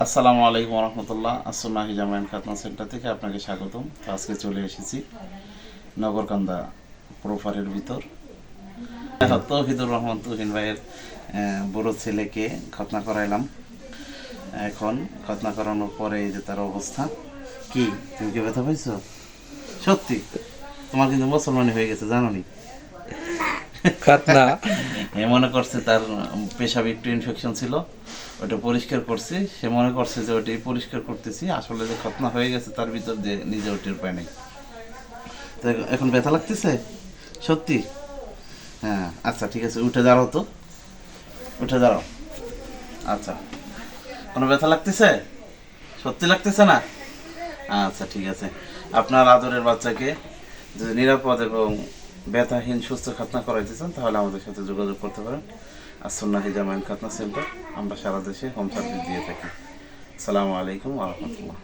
আসসালামু আলাইকুম রহমতুল্লাহ। আসন্না হিজামাইন খাতনা সেন্টার থেকে আপনাকে স্বাগতম। তো আজকে চলে এসেছি নগরকান্দা প্রোফারের ভিতর। তৌহিদুর রহমান তুহিন ভাইয়ের বড় ছেলেকে খতনা করাইলাম। এখন খতনা করানোর পরে এই যে তার অবস্থা। কি তুমি কি ব্যথা পাইছো? সত্যি তোমার কিন্তু মুসলমানি হয়ে গেছে, জানো নি? খতনা মনে করছে তার পেশাবে একটু ইনফেকশন ছিল, ওটা পরিষ্কার করছি। সে মনে করছে যে ওটাই পরিষ্কার করতেছি, আসলে যে খতনা হয়ে গেছে তার ভিতর দিয়ে নিজে ওটির উপায় নেই। তো এখন ব্যথা লাগতেছে সত্যি? হ্যাঁ আচ্ছা ঠিক আছে, উঠে দাঁড়াও তো, উঠে দাঁড়াও। আচ্ছা, কোনো ব্যথা লাগতেছে? সত্যি লাগতেছে না? আচ্ছা ঠিক আছে। আপনার আদরের বাচ্চাকে যদি নিরাপদ এবং ব্যথাহীন সুস্থ খাতনা করাইতে চান তাহলে আমাদের সাথে যোগাযোগ করতে পারেন। আসন্না হিজামাইন খাতনা সেন্টার, আমরা সারা দেশে হোম সার্ভিস দিয়ে থাকি। আসসালামু আলাইকুম ওয়া রাহমাতুল্লাহ।